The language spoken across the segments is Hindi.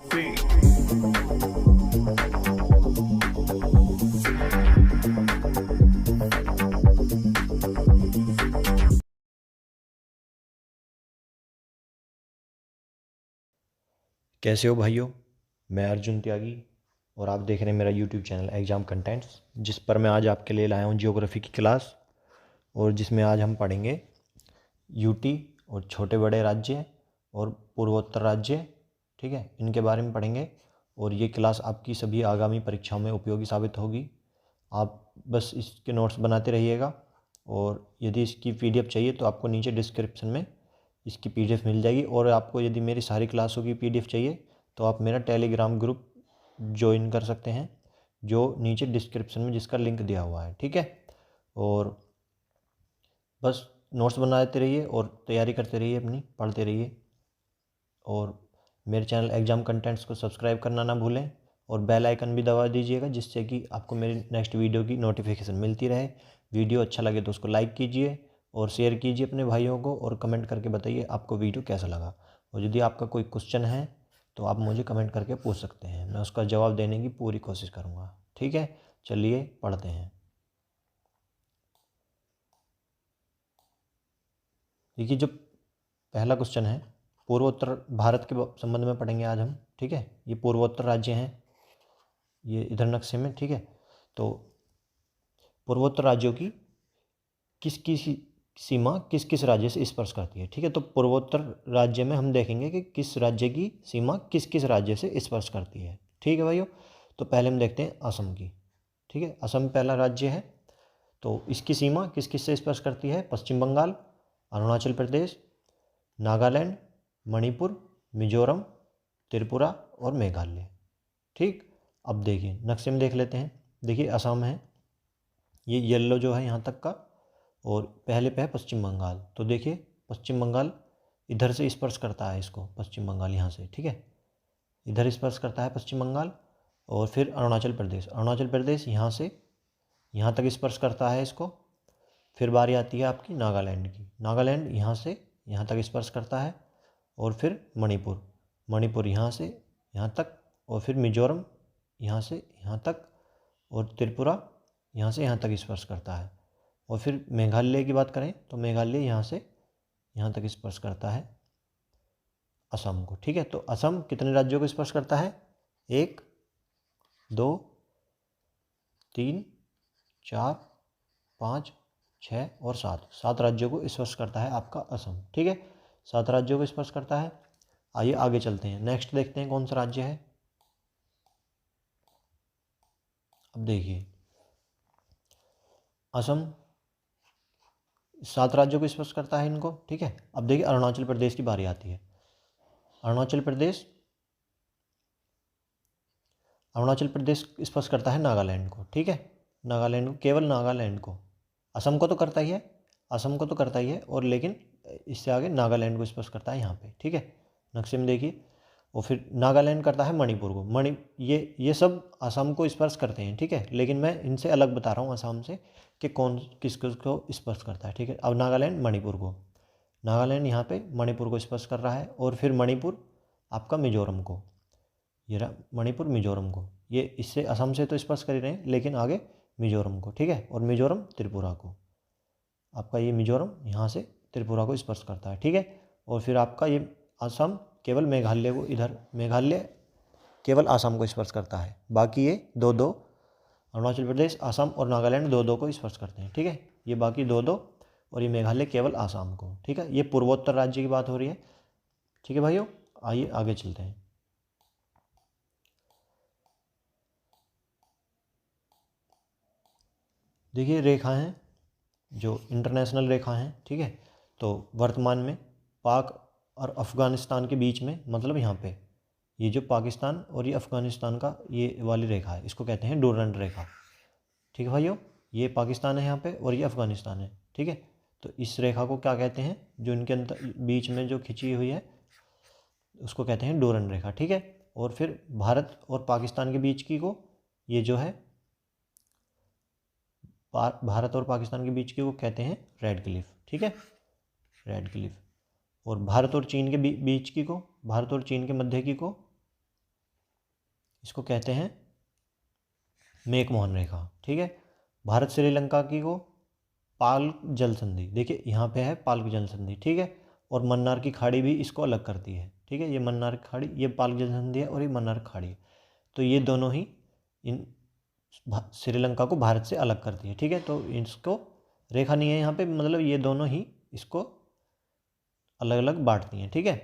कैसे हो भाइयों। मैं अर्जुन त्यागी और आप देख रहे हैं मेरा यूट्यूब चैनल एग्ज़ाम कंटेंट्स, जिस पर मैं आज आपके लिए लाया हूँ जियोग्राफी की क्लास, और जिसमें आज हम पढ़ेंगे यूटी और छोटे बड़े राज्य और पूर्वोत्तर राज्य। ठीक है, इनके बारे में पढ़ेंगे और ये क्लास आपकी सभी आगामी परीक्षाओं में उपयोगी साबित होगी। आप बस इसके नोट्स बनाते रहिएगा, और यदि इसकी पीडीएफ चाहिए तो आपको नीचे डिस्क्रिप्शन में इसकी पीडीएफ मिल जाएगी। और आपको यदि मेरी सारी क्लासों की पीडीएफ चाहिए तो आप मेरा टेलीग्राम ग्रुप ज्वाइन कर सकते हैं, जो नीचे डिस्क्रिप्शन में जिसका लिंक दिया हुआ है। ठीक है, और बस नोट्स बनाते रहिए और तैयारी करते रहिए, अपनी पढ़ते रहिए, और मेरे चैनल एग्ज़ाम कंटेंट्स को सब्सक्राइब करना ना भूलें और बेल आइकन भी दबा दीजिएगा, जिससे कि आपको मेरी नेक्स्ट वीडियो की नोटिफिकेशन मिलती रहे। वीडियो अच्छा लगे तो उसको लाइक कीजिए और शेयर कीजिए अपने भाइयों को, और कमेंट करके बताइए आपको वीडियो कैसा लगा। और यदि आपका कोई क्वेश्चन है तो आप मुझे कमेंट करके पूछ सकते हैं, मैं उसका जवाब देने की पूरी कोशिश करूँगा। ठीक है, चलिए पढ़ते हैं। देखिए, जो पहला क्वेश्चन है, पूर्वोत्तर भारत के संबंध में पढ़ेंगे आज हम। ठीक है, ये पूर्वोत्तर राज्य हैं, ये इधर नक्शे में। ठीक है, तो पूर्वोत्तर राज्यों की किसकी सीमा किस किस राज्य से स्पर्श करती है। ठीक है, तो पूर्वोत्तर राज्य में हम देखेंगे कि किस राज्य की सीमा किस किस राज्य से स्पर्श करती है। ठीक है भाइयों, तो पहले हम देखते हैं असम की। ठीक है, असम पहला राज्य है, तो इसकी सीमा किस किस से स्पर्श करती है। पश्चिम बंगाल, अरुणाचल प्रदेश, नागालैंड, मणिपुर, मिजोरम, त्रिपुरा और मेघालय। ठीक, अब देखिए नक्शे में देख लेते हैं। देखिए असम है, ये येलो जो है यहाँ तक का, और पहले पे है पश्चिम बंगाल। तो देखिए पश्चिम बंगाल इधर से स्पर्श करता है इसको, पश्चिम बंगाल यहाँ से। ठीक है, इधर स्पर्श करता है पश्चिम बंगाल। और फिर अरुणाचल प्रदेश, अरुणाचल प्रदेश यहाँ से यहाँ तक स्पर्श करता है इसको। फिर बारी आती है आपकी नागालैंड की, नागालैंड यहाँ से यहाँ तक स्पर्श करता है। और फिर मणिपुर, मणिपुर यहाँ से यहाँ तक। और फिर मिजोरम यहाँ से यहाँ तक। और त्रिपुरा यहाँ से यहाँ तक स्पर्श करता है। और फिर मेघालय की बात करें तो मेघालय यहाँ से यहाँ तक स्पर्श करता है असम को। ठीक है, तो असम कितने राज्यों को स्पर्श करता है। 1 2 3 4 5 6 और 7 राज्यों को स्पर्श करता है आपका असम। ठीक है, 7 राज्यों को स्पर्श करता है। आइए आगे चलते हैं, नेक्स्ट देखते हैं कौन सा राज्य है। अब देखिए असम 7 राज्यों को स्पर्श करता है इनको। ठीक है, अब देखिए अरुणाचल प्रदेश की बारी आती है। अरुणाचल प्रदेश स्पर्श करता है नागालैंड को। ठीक है, नागालैंड को, केवल नागालैंड को। असम को तो करता ही है, असम को तो करता ही है, और लेकिन इससे आगे नागालैंड को स्पर्श करता है यहाँ पे। ठीक है, नक्शे में देखिए। और फिर नागालैंड करता है मणिपुर को। ये सब असम को स्पर्श करते हैं। ठीक है, लेकिन मैं इनसे अलग बता रहा हूँ असम से कि कौन किस किस को स्पर्श करता है। ठीक है, अब नागालैंड मणिपुर को, नागालैंड यहाँ पे मणिपुर को स्पर्श कर रहा है। और फिर मणिपुर आपका मिजोरम को, ये रहा मणिपुर मिजोरम को। ये इससे असम से तो स्पर्श कर ही रहे हैं, लेकिन आगे मिजोरम को। ठीक है, और मिजोरम त्रिपुरा को, आपका ये मिजोरम यहाँ से त्रिपुरा को स्पर्श करता है। ठीक है, और फिर आपका ये असम केवल मेघालय को, इधर मेघालय केवल असम को स्पर्श करता है। बाकी ये 2-2, अरुणाचल प्रदेश, असम और नागालैंड 2-2 को स्पर्श करते हैं। ठीक है, ये बाकी 2-2, और ये मेघालय केवल असम को। ठीक है, ये पूर्वोत्तर राज्य की बात हो रही है। ठीक है भाइयों, आइए आगे चलते हैं। देखिए रेखा हैं, जो इंटरनेशनल रेखा हैं। ठीक है, तो वर्तमान में पाक और अफ़गानिस्तान के बीच में, मतलब यहाँ पे ये जो पाकिस्तान और ये अफ़गानिस्तान का ये वाली रेखा है, इसको कहते हैं डूरंड रेखा। ठीक है भाइयों, ये पाकिस्तान है यहाँ पे और ये अफ़गानिस्तान है। ठीक है, तो इस रेखा को क्या कहते हैं, जो इनके अंदर बीच में जो खिंची हुई है उसको कहते हैं डूरंड रेखा। ठीक है, और फिर भारत और पाकिस्तान के बीच की को, ये जो है भारत और पाकिस्तान के बीच की को कहते हैं रेड क्लिफ। ठीक है, रेड क्लिफ। और भारत और चीन के बीच की को, भारत और चीन के मध्य की को इसको कहते हैं मैकमोहन रेखा, ठीक है। भारत श्रीलंका की को पाल्क जल संधि, देखिए यहाँ पे है पाल्क जल संधि, ठीक है। और मन्नार की खाड़ी भी इसको अलग करती है, ठीक है। ये मन्नार की खाड़ी, ये पाल्क जल संधि है और ये मन्नार की खाड़ी है। तो ये दोनों ही इन श्रीलंका को भारत से अलग करती है, ठीक है। तो इसको रेखा नहीं है यहाँ पे, मतलब ये दोनों ही इसको अलग अलग बांटती हैं, ठीक है।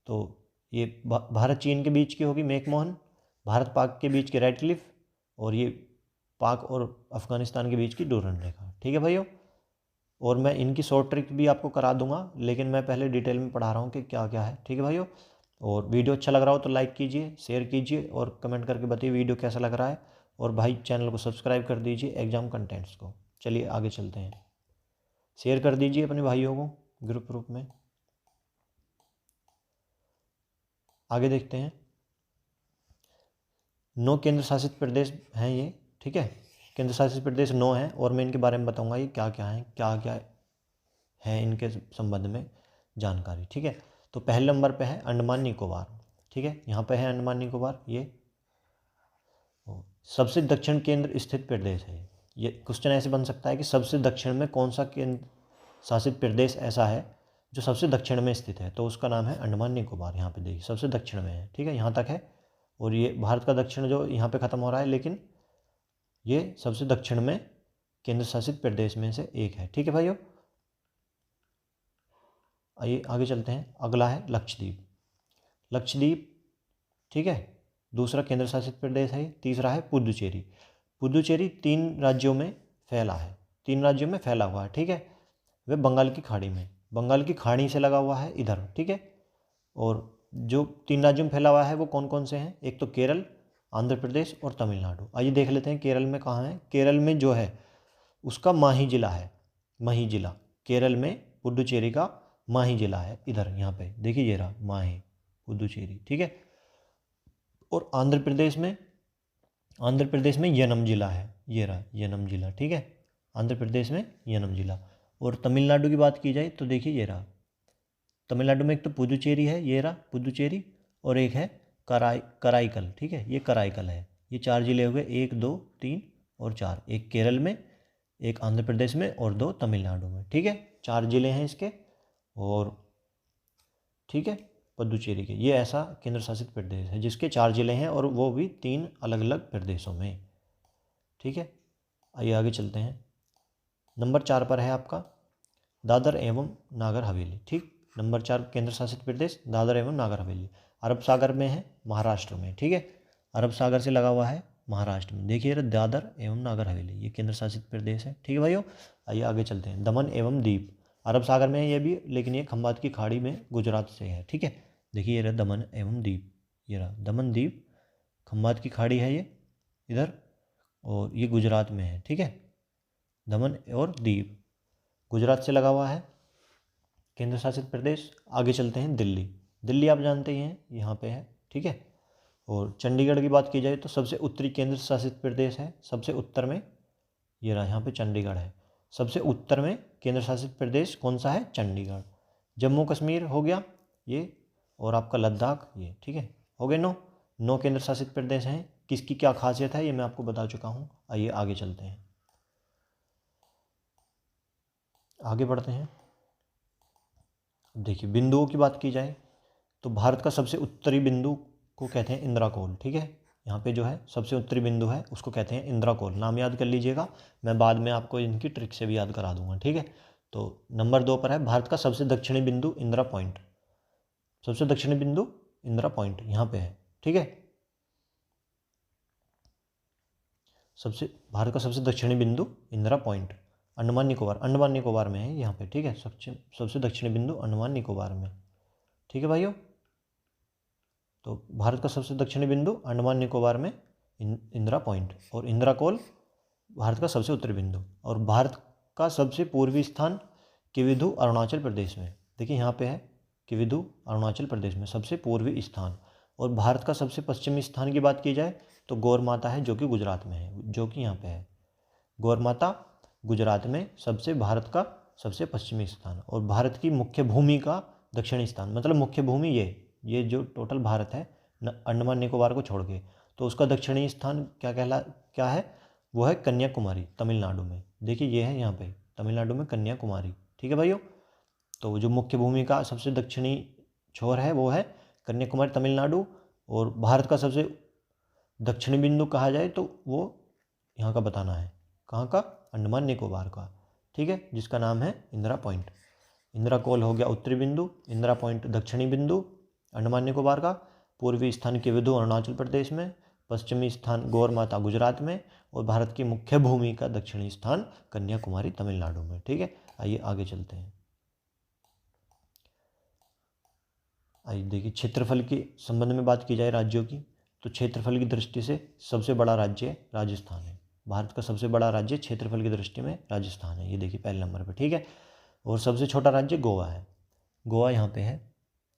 तो ये भारत चीन के बीच की होगी मैकमोहन, भारत पाक के बीच की रेड क्लिफ, और ये पाक और अफगानिस्तान के बीच की डूरन रेखा, ठीक है भाइयों। और मैं इनकी शॉर्ट ट्रिक भी आपको करा दूंगा, लेकिन मैं पहले डिटेल में पढ़ा रहा हूँ कि क्या क्या है, ठीक है भाइयों। और वीडियो अच्छा लग रहा हो तो लाइक कीजिए, शेयर कीजिए और कमेंट करके बताइए वीडियो कैसा लग रहा है। और भाई चैनल को सब्सक्राइब कर दीजिए एग्जाम कंटेंट्स को। चलिए आगे चलते हैं, शेयर कर दीजिए अपने भाइयों को ग्रुप में। आगे देखते हैं, 9 केंद्र शासित प्रदेश हैं ये, ठीक है। केंद्र शासित प्रदेश 9 हैं और मैं इनके बारे में बताऊंगा ये क्या क्या हैं, क्या क्या है इनके संबंध में जानकारी, ठीक है। तो पहले नंबर पे है अंडमान निकोबार, ठीक है। यहाँ पे है अंडमान निकोबार, ये सबसे दक्षिण केंद्र स्थित प्रदेश है। ये क्वेश्चन ऐसे बन सकता है कि सबसे दक्षिण में कौन सा केंद्र शासित प्रदेश ऐसा है जो सबसे दक्षिण में स्थित है, तो उसका नाम है अंडमान निकोबार। यहाँ पे देखिए सबसे दक्षिण में है, ठीक है, यहाँ तक है। और ये भारत का दक्षिण जो यहाँ पे ख़त्म हो रहा है, लेकिन ये सबसे दक्षिण में केंद्र शासित प्रदेश में से एक है, ठीक है भाइयों। आइए आगे चलते हैं, अगला है लक्षद्वीप। लक्षद्वीप, ठीक है, दूसरा केंद्र शासित प्रदेश है। तीसरा है पुदुचेरी। पुदुचेरी 3 राज्यों में फैला है, 3 राज्यों में फैला हुआ है, ठीक है। वह बंगाल की खाड़ी में, बंगाल की खाड़ी से लगा हुआ है इधर, ठीक है। और जो 3 राज्यों में फैला हुआ है वो कौन कौन से हैं, एक तो केरल, आंध्र प्रदेश और तमिलनाडु। आइए देख लेते हैं केरल में कहाँ है। केरल में जो है उसका माही जिला है, माही जिला। केरल में पुदुचेरी का माही जिला है, इधर यहाँ पे देखिए ये रहा माही पुदुचेरी, ठीक है। और आंध्र प्रदेश में यनम जिला है, ये रहा यनम जिला, ठीक है। आंध्र प्रदेश में यनम जिला। और तमिलनाडु की बात की जाए तो देखिए ये रहा, तमिलनाडु में एक तो पुदुचेरी है, ये रहा पुदुचेरी, और एक है कराईकल, ठीक है, ये कराईकल है। ये 4 जिले हो गए, 1 2 3 और 4, एक केरल में, एक आंध्र प्रदेश में और 2 तमिलनाडु में, ठीक है। 4 जिले हैं इसके, और ठीक है पुदुचेरी के। ये ऐसा केंद्र शासित प्रदेश है जिसके 4 जिले हैं और वो भी 3 अलग अलग प्रदेशों में, ठीक है। आइए आगे चलते हैं, नंबर 4 पर है आपका दादर एवं नागर हवेली, ठीक। नंबर 4 केंद्र शासित प्रदेश दादर एवं नागर हवेली, अरब सागर में है, महाराष्ट्र में, ठीक है। अरब सागर से लगा हुआ है महाराष्ट्र में, देखिए दादर एवं नागर हवेली, ये केंद्र शासित प्रदेश है, ठीक है भाइयों। आइए आगे चलते हैं, दमन एवं दीव, अरब सागर में है ये भी, लेकिन ये खंबात की खाड़ी में गुजरात से है, ठीक है। देखिए ये रहा दमन एवं दीव, ये रहा दमन दीव, खंबात की खाड़ी है ये इधर, और ये गुजरात में है, ठीक है। दमन और दीव गुजरात से लगा हुआ है, केंद्र शासित प्रदेश। आगे चलते हैं दिल्ली। दिल्ली आप जानते ही हैं यहाँ पे है, ठीक है। और चंडीगढ़ की बात की जाए तो सबसे उत्तरी केंद्र शासित प्रदेश है, सबसे उत्तर में ये रहा, यहाँ पे चंडीगढ़ है। सबसे उत्तर में केंद्र शासित प्रदेश कौन सा है, चंडीगढ़। जम्मू कश्मीर हो गया ये, और आपका लद्दाख ये, ठीक है। हो गए 9 केंद्र शासित प्रदेश हैं। किसकी क्या खासियत है ये मैं आपको बता चुका हूँ। आइए आगे चलते हैं, आगे बढ़ते हैं। देखिए बिंदुओं की बात की जाए तो भारत का सबसे उत्तरी बिंदु को कहते हैं इंद्राकोल, ठीक है। यहाँ पे जो है सबसे उत्तरी बिंदु है उसको कहते हैं इंद्राकोल, नाम याद कर लीजिएगा, मैं बाद में आपको इनकी ट्रिक से भी याद करा दूंगा, ठीक है। तो नंबर 2 पर है भारत का सबसे दक्षिणी बिंदु इंदिरा पॉइंट, सबसे दक्षिणी बिंदु इंदिरा पॉइंट यहाँ पे है, ठीक है। भारत का सबसे दक्षिणी बिंदु इंदिरा पॉइंट, अंडमान निकोबार में है यहाँ पे, ठीक है। सबसे दक्षिणी बिंदु अंडमान निकोबार में, ठीक है भाइयों। तो भारत का सबसे दक्षिणी बिंदु अंडमान निकोबार में इंदिरा पॉइंट, और इंदिरा कोल भारत का सबसे उत्तरी बिंदु। और भारत का सबसे पूर्वी स्थान किविधु अरुणाचल प्रदेश में, देखिए यहाँ पे है किविधु अरुणाचल प्रदेश में सबसे पूर्वी स्थान। और भारत का सबसे पश्चिमी स्थान की बात की जाए तो गौर माता है जो कि गुजरात में है, जो कि यहाँ पे है गौर माता गुजरात में, भारत का सबसे पश्चिमी स्थान। और भारत की मुख्य भूमि का दक्षिणी स्थान, मतलब मुख्य भूमि ये जो टोटल भारत है अंडमान निकोबार को छोड़ के, तो उसका दक्षिणी स्थान क्या है, वो है कन्याकुमारी, तमिलनाडु में। देखिए ये है यहाँ पे तमिलनाडु में कन्याकुमारी, ठीक है भाइयों। तो जो मुख्य भूमि का सबसे दक्षिणी छोर है वो है कन्याकुमारी, तमिलनाडु। और भारत का सबसे दक्षिणी बिंदु कहा जाए तो वो यहाँ का बताना है, कहाँ का, अंडमान निकोबार का, ठीक है, जिसका नाम है इंदिरा पॉइंट। इंदिरा कोल हो गया उत्तरी बिंदु, इंदिरा पॉइंट दक्षिणी बिंदु अंडमान निकोबार का। पूर्वी स्थान केवधु अरुणाचल प्रदेश में, पश्चिमी स्थान गौर माता गुजरात में, और भारत की मुख्य भूमि का दक्षिणी स्थान कन्याकुमारी तमिलनाडु में, ठीक है। आइए आगे चलते हैं। आइए देखिए क्षेत्रफल के संबंध में बात की जाए राज्यों की, तो क्षेत्रफल की दृष्टि से सबसे बड़ा राज्य राजस्थान है। भारत का सबसे बड़ा राज्य क्षेत्रफल की दृष्टि में राजस्थान है, ये देखिए पहले नंबर पे, ठीक है। और सबसे छोटा राज्य गोवा है, गोवा यहाँ पे है,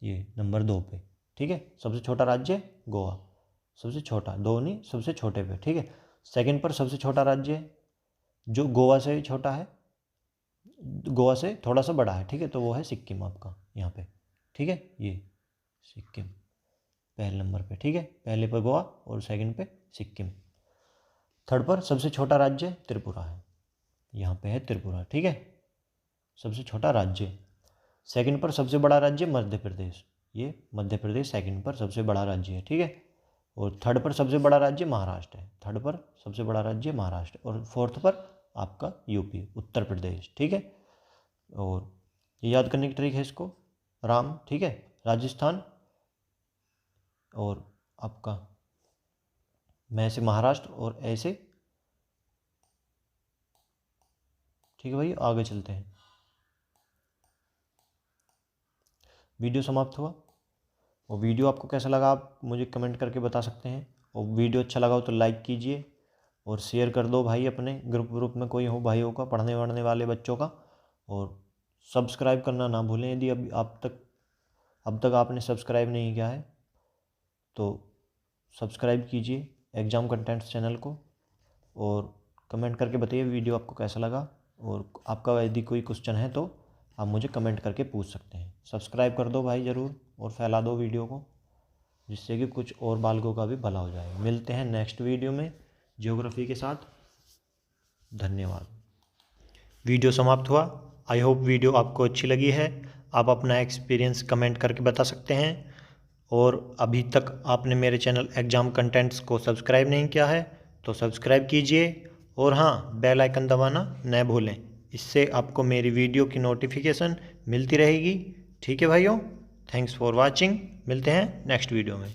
ये नंबर 2 पे, ठीक है। सबसे छोटा राज्य गोवा, सबसे छोटा, 2 नहीं, सबसे छोटे पे, ठीक है। सेकंड पर सबसे छोटा राज्य जो गोवा से छोटा है, गोवा से थोड़ा सा बड़ा है, ठीक है, तो वो है सिक्किम आपका यहाँ पे, ठीक है। ये सिक्किम पहले नंबर पे, ठीक है, पहले पर गोवा और सेकंड पे सिक्किम। थर्ड पर सबसे छोटा राज्य त्रिपुरा है, यहाँ पे है त्रिपुरा, ठीक है, सबसे छोटा राज्य। सेकंड पर सबसे बड़ा राज्य मध्य प्रदेश, ये मध्य प्रदेश सेकंड पर सबसे बड़ा राज्य है, ठीक है। और थर्ड पर सबसे बड़ा राज्य महाराष्ट्र है, थर्ड पर सबसे बड़ा राज्य महाराष्ट्र। और फोर्थ पर आपका यूपी, उत्तर प्रदेश, ठीक है। और ये याद करने की ट्रिक है इसको, राम, ठीक है, राजस्थान, और आपका मैं से महाराष्ट्र, और ऐसे, ठीक है भाई। आगे चलते हैं, वीडियो समाप्त हुआ। और वीडियो आपको कैसा लगा आप मुझे कमेंट करके बता सकते हैं। और वीडियो अच्छा लगा हो तो लाइक कीजिए और शेयर कर दो भाई, अपने ग्रुप में कोई हो भाइयों का, पढ़ने वढ़ने वाले बच्चों का। और सब्सक्राइब करना ना भूलें, यदि अब तक आपने सब्सक्राइब नहीं किया है तो सब्सक्राइब कीजिए एग्ज़ाम कंटेंट्स चैनल को। और कमेंट करके बताइए वीडियो आपको कैसा लगा। और आपका यदि कोई क्वेश्चन है तो आप मुझे कमेंट करके पूछ सकते हैं। सब्सक्राइब कर दो भाई ज़रूर, और फैला दो वीडियो को, जिससे कि कुछ और बालकों का भी भला हो जाए। मिलते हैं नेक्स्ट वीडियो में ज्योग्राफी के साथ। धन्यवाद। वीडियो समाप्त हुआ। आई होप वीडियो आपको अच्छी लगी है। आप अपना एक्सपीरियंस कमेंट करके बता सकते हैं। और अभी तक आपने मेरे चैनल एग्ज़ाम कंटेंट्स को सब्सक्राइब नहीं किया है तो सब्सक्राइब कीजिए। और हाँ, बेल आइकन दबाना न भूलें, इससे आपको मेरी वीडियो की नोटिफिकेशन मिलती रहेगी, ठीक है भाइयों। थैंक्स फॉर वाचिंग, मिलते हैं नेक्स्ट वीडियो में।